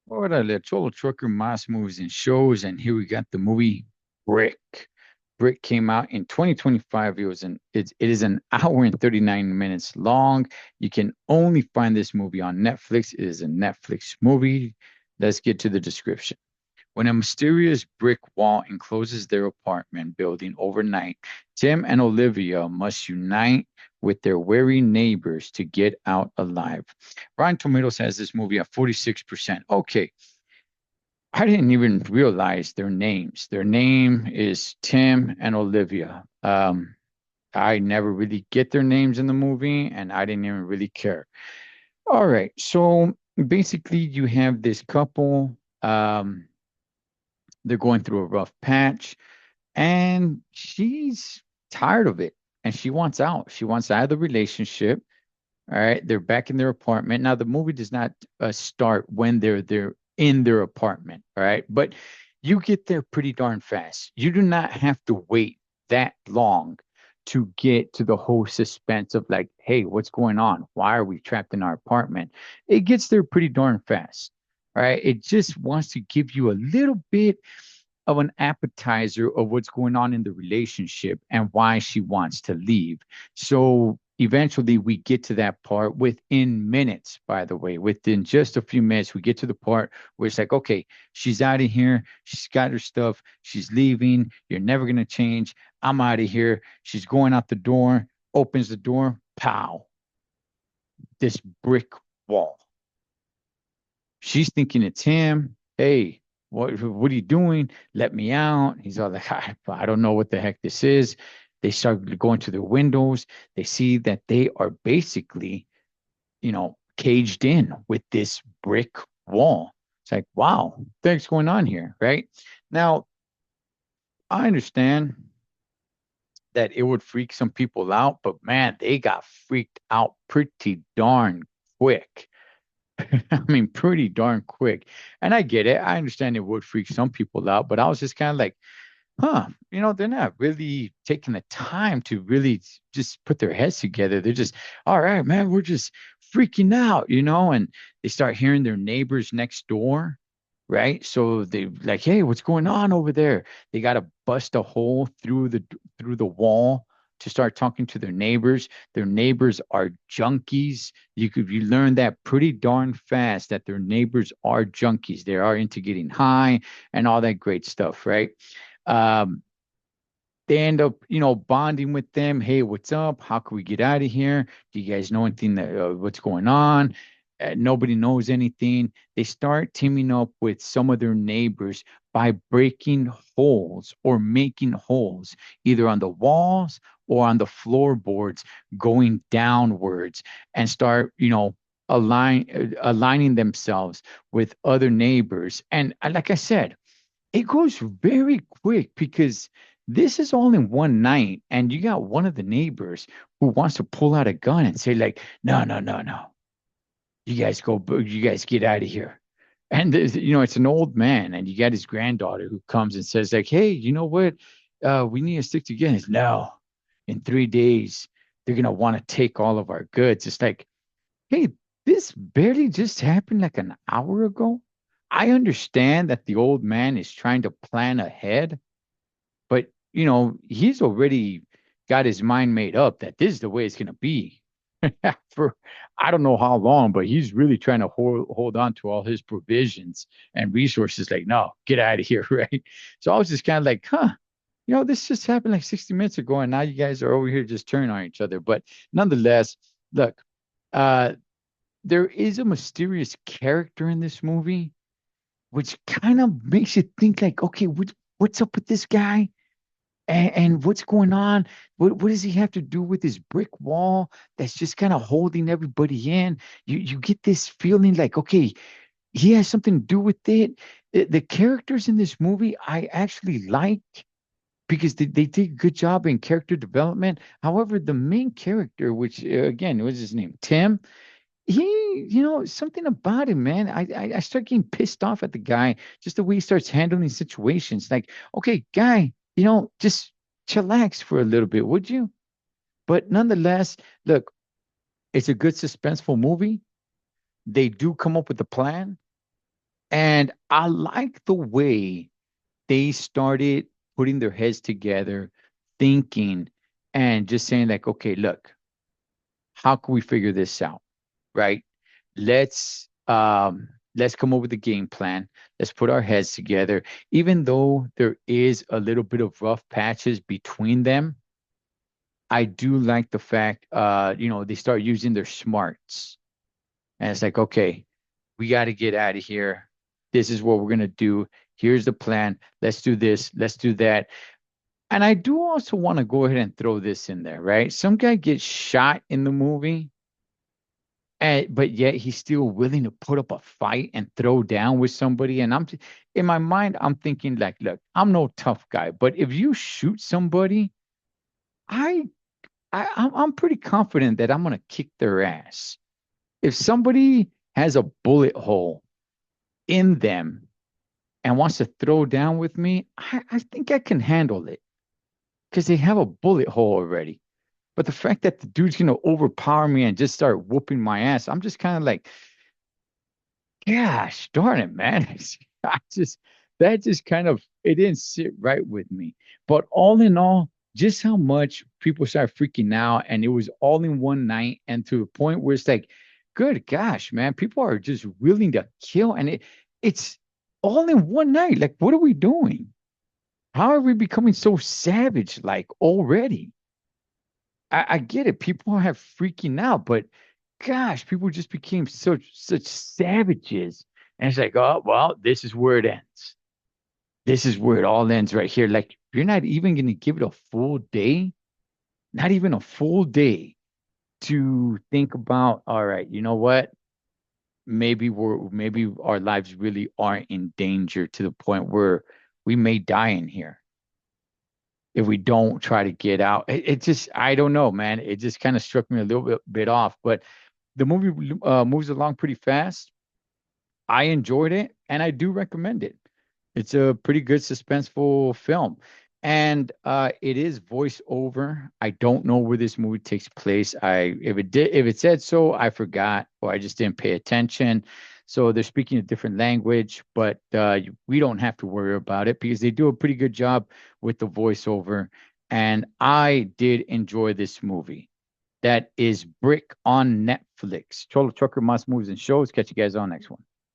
Órale, Cholo Trucker, Mas movies and shows, and here we got the movie Brick. Brick came out in 2025. It is an hour and 39 minutes long. You can only find this movie on Netflix. It is a Netflix movie. Let's get to the description. When a mysterious brick wall encloses their apartment building overnight, Tim and Olivia must unite with their wary neighbors to get out alive. Rotten Tomatoes has this movie at 46%. Okay, I didn't even realize their names. Their name is Tim and Olivia. I never really get their names in the movie, and I didn't even really care. All right, so basically, you have this couple. They're going through a rough patch, and she's tired of it, and she wants out. She wants out of the relationship. All right, they're back in their apartment. Now, the movie does not start when they're in their apartment. All right, but you get there pretty darn fast. You do not have to wait that long to get to the whole suspense of like, hey, what's going on? Why are we trapped in our apartment? It gets there pretty darn fast. All right, it just wants to give you a little bit of an appetizer of what's going on in the relationship and why she wants to leave. So eventually we get to that part within minutes, by the way, within just a few minutes, we get to the part where it's like, okay, she's out of here. She's got her stuff. She's leaving. You're never going to change. I'm out of here. She's going out the door, opens the door, pow, this brick wall. She's thinking it's him. Hey, what are you doing? Let me out. He's all like, I don't know what the heck this is. They start going to their windows. They see that they are basically, caged in with this brick wall. It's like, wow, what's going on here, right? Now, I understand that it would freak some people out, but man, they got freaked out pretty darn quick. I mean, pretty darn quick. And I get it. I understand it would freak some people out, but I was just kind of like, huh, they're not really taking the time to really just put their heads together. They're just, all right, man, we're just freaking out, and they start hearing their neighbors next door, right? So they like, hey, what's going on over there? They got to bust a hole through the wall to start talking to their neighbors. Their neighbors are junkies. You learn that pretty darn fast that their neighbors are junkies. They are into getting high and all that great stuff, right? Um, they end up, bonding with them. Hey, what's up? How can we get out of here? Do you guys know anything what's going on? Nobody knows anything. They start teaming up with some of their neighbors by breaking holes or making holes either on the walls or on the floorboards going downwards and start, aligning themselves with other neighbors. And like I said, it goes very quick because this is all in one night, and you got one of the neighbors who wants to pull out a gun and say, like, no, no, no, no. You guys get out of here. And it's an old man, and you got his granddaughter who comes and says, like, hey, you know what? We need to stick together. No, in 3 days, they're gonna want to take all of our goods. It's like, hey, this barely just happened like an hour ago. I understand that the old man is trying to plan ahead, but he's already got his mind made up that this is the way it's going to be for I don't know how long, but he's really trying to hold on to all his provisions and resources. Like, no, get out of here, right? So I was just kind of like, huh, this just happened like 60 minutes ago, and now you guys are over here just turning on each other. But nonetheless, look, uh, there is a mysterious character in this movie, which kind of makes you think like, okay, what's up with this guy? And what's going on? What does he have to do with this brick wall that's just kind of holding everybody in? You get this feeling like, okay, he has something to do with it. The characters in this movie I actually like because they did a good job in character development. However, the main character, which again, what's his name? Tim, he, something about him, man. I start getting pissed off at the guy, just the way he starts handling situations. Like, okay, guy, just chillax for a little bit, would you? But nonetheless, look, it's a good suspenseful movie. They do come up with a plan. And I like the way they started putting their heads together, thinking, and just saying, like, okay, look, how can we figure this out? Right? Let's come up with a game plan. Let's put our heads together. Even though there is a little bit of rough patches between them, I do like the fact they start using their smarts. And it's like, okay, we got to get out of here. This is what we're gonna do. Here's the plan. Let's do this. Let's do that. And I do also want to go ahead and throw this in there, right? Some guy gets shot in the movie, but yet he's still willing to put up a fight and throw down with somebody. And in my mind, I'm thinking like, look, I'm no tough guy, but if you shoot somebody, I, I'm pretty confident that I'm gonna kick their ass. If somebody has a bullet hole in them and wants to throw down with me, I think I can handle it because they have a bullet hole already. But the fact that the dude's gonna overpower me and just start whooping my ass, I'm just kind of like, gosh darn it, man. I just that just kind of it didn't sit right with me. But all in all, just how much people started freaking out, and it was all in one night, and to the point where it's like, good gosh, man, people are just willing to kill, and it's all in one night. Like, what are we doing? How are we becoming so savage like already? I get it. People have freaking out, but gosh, people just became such savages. And it's like, oh well, this is where it ends. This is where it all ends right here. Like you're not even gonna give it a full day, not even a full day to think about, all right, you know what? Maybe our lives really aren't in danger to the point where we may die in here if we don't try to get out. It just I don't know, man. It just kind of struck me a little bit off, but the movie moves along pretty fast. I enjoyed it and I do recommend it. It's a pretty good suspenseful film. And it is voiceover. I don't know where this movie takes place. I if it said so, I forgot or I just didn't pay attention. So they're speaking a different language, but we don't have to worry about it because they do a pretty good job with the voiceover. And I did enjoy this movie. That is Brick on Netflix. Cholo Trucker Mouse Movies and Shows. Catch you guys on next one.